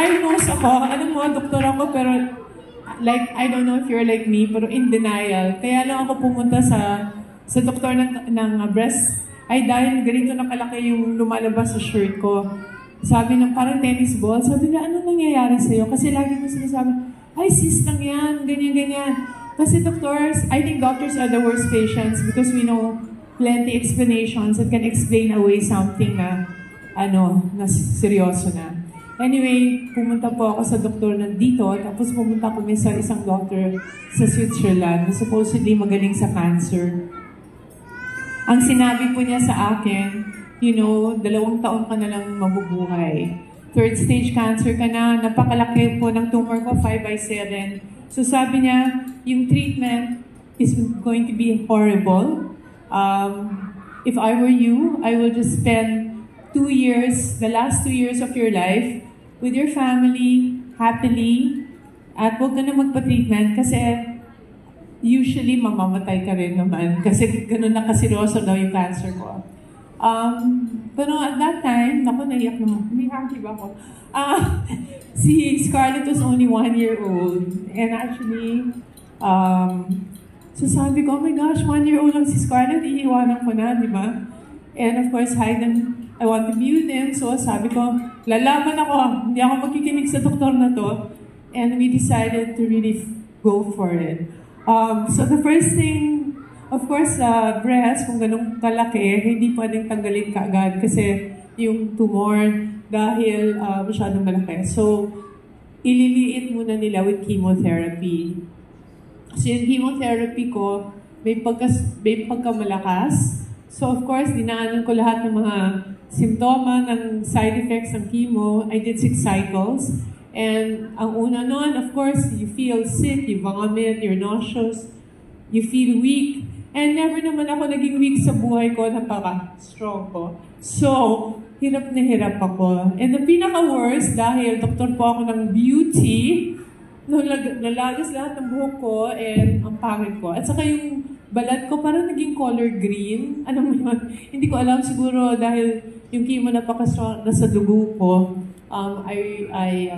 na-diagnose ako. Alam mo, doktor ako, pero like, I don't know if you're like me, pero in denial. Kaya lang ako pumunta sa doktor ng breast. Ay, dahil ganito nakalaki yung lumalabas sa shirt ko. Sabi ng parang tennis ball, sabi niya, ano nangyayari sa'yo? Kasi lagi mo sinasabi, ay, cyst lang yan, ganyan-ganyan. Kasi doctors, I think doctors are the worst patients because we know plenty explanations that can explain away something na, na seryoso na. Anyway, pumunta po ako sa doktor nandito, tapos pumunta kami sa isang doctor sa Switzerland na supposedly magaling sa cancer. Ang sinabi po niya sa akin, 2 taon ka na lang mabubuhay. 3rd stage cancer ka na, napakalaki po ng tumor ko, 5/7. So sabi niya, yung treatment is going to be horrible. If I were you, I will just spend 2 years, the last 2 years of your life, with your family, happily, at huwag ka na magpa-treatment kasi usually mamamatay ka rin naman kasi ganun na kaseryoso daw yung cancer ko. Pero at that time, naiyak naman. May happy ba ako? Si Scarlett was only 1 year old. And actually, so sabi ko, oh my gosh, 1 year old lang si Scarlett, iiwanan ko na, di ba? And of course, I want to be with him. So sabi ko, lalaban ako. Hindi ako magkikinig sa doktor na to. And we decided to really go for it. So the first thing, of course, breast, kung ganun kalaki, hindi pwedeng tanggalin kaagad kasi yung tumor dahil masyadong malaki. So, ililiit muna nila with chemotherapy. So, yung chemotherapy ko, may pagkamalakas. So, of course, dinaanan ko lahat ng mga simptoma ng side effects ng chemo. I did 6 cycles. And ang una nun, of course, you feel sick, you vomit, you're nauseous, you feel weak. And never naman ako naging weak sa buhay ko, napaka-strong ko. So, hirap na hirap ako. And the pinaka-worst, dahil doktor po ako ng beauty, nalagas lahat ng buhok ko and ang pangit ko. At saka yung balat ko parang naging color green. Ano mo yun? Hindi ko alam siguro dahil yung chemo napaka-strong na sa dugo ko. I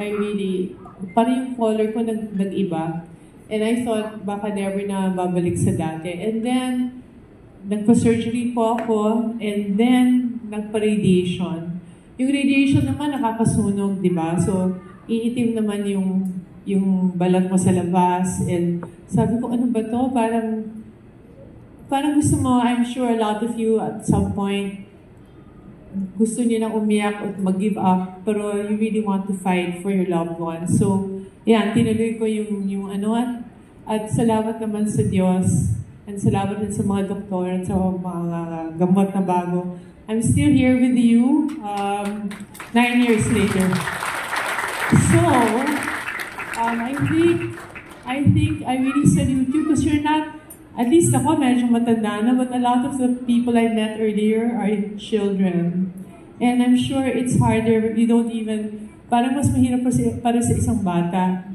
really, parang yung color ko nag-iba. And I thought, baka never na babalik sa dati. And then, nagpa-surgery po ako, and then, nagpa-radiation. Yung radiation naman, nakakasunog, di ba? So, iitim naman yung balat mo sa labas. And sabi ko, ano ba to? Parang gusto mo, I'm sure a lot of you at some point, gusto niyo na umiyak at mag-give up, pero you really want to fight for your loved ones. So, yan, tinuloy ko yung at salamat naman sa Diyos, and salamat din sa mga doktor at sa mga gamot na bago. I'm still here with you 9 years later. So, I think I really salute you because you're not, at least ako medyo matanda na, but a lot of the people I met earlier are children. And I'm sure it's harder, you don't even, parang mas mahirap para sa isang bata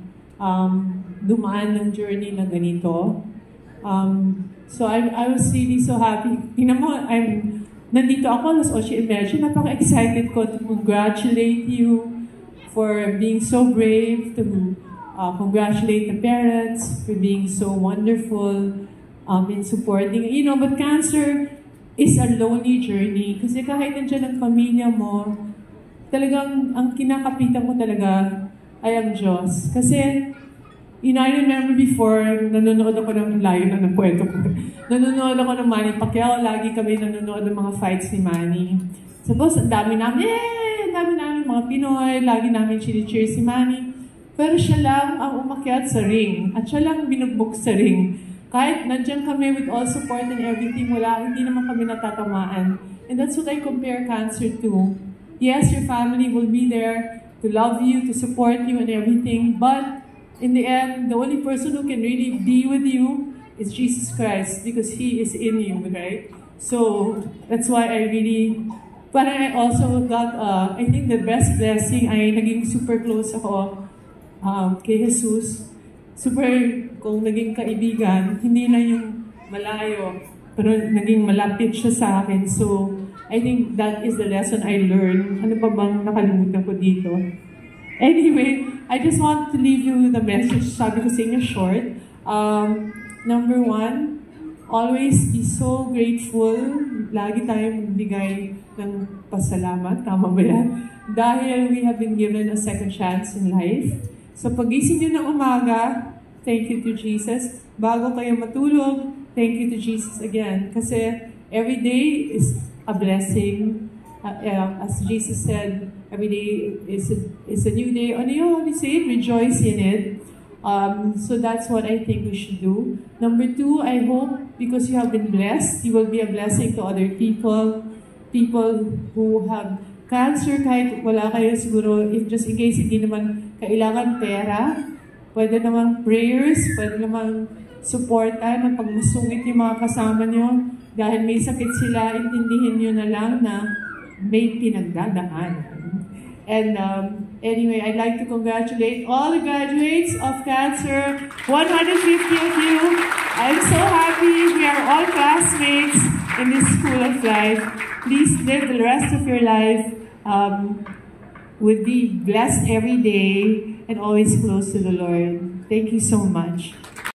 dumaan ng journey na ganito. So I was really so happy. Tingnan mo, nandito ako, Las Ocho Imagine, napaka-excited ko to congratulate you for being so brave, to congratulate the parents for being so wonderful in supporting. But cancer is a lonely journey kasi kahit nandiyan ang pamilya mo, talagang ang kinakapitan mo talaga ay ang Diyos. Kasi, I remember before, nanonood ako ng layo na ng kwento ko. Nanonood ako ng Manny Pacquiao, lagi kami nanonood ng mga fights ni Manny. Suppose, ang dami namin mga Pinoy, lagi namin chini-cheer si Manny. Pero siya lang ang umakyat sa ring, at siya lang binugbog sa ring. Kahit nandiyan kami with all support and everything, hindi naman kami natatamaan. And that's what I compare cancer to. Yes, your family will be there to love you, to support you and everything, but in the end, the only person who can really be with you is Jesus Christ because He is in you, right? So, that's why I also got, I think the best blessing ay naging super close ako kay Jesus. Kung naging kaibigan, hindi lang yung malayo, pero naging malapit siya sa akin. So, I think that is the lesson I learned. Ano pa bang nakalimutan ko dito? Anyway, I just want to leave you with a message. Sabi ko sa inyo short. Number one, always be so grateful. Lagi tayong magbigay ng pasalamat. Tama ba yan? Dahil we have been given a second chance in life. So pagising nyo ng umaga, thank you to Jesus. Bago kayo matulog, thank you to Jesus again. Kasi every day is a blessing. As Jesus said, every day is a new day. Ano yun? How do you say it? Rejoice in it. So that's what I think we should do. Number two, I hope because you have been blessed, you will be a blessing to other people. People who have cancer, kahit wala kayo siguro, just in case hindi naman kailangan pera, pwede naman prayers, pwede naman supportan, pagmasungit yung mga kasama nyo. Dahil may sakit sila, intindihin nyo na lang na may pinagdadaanan. And anyway, I'd like to congratulate all the graduates of Cancer, 150 of you. I'm so happy we are all classmates in this school of life. Please live the rest of your life with be blessed every day and always close to the Lord. Thank you so much.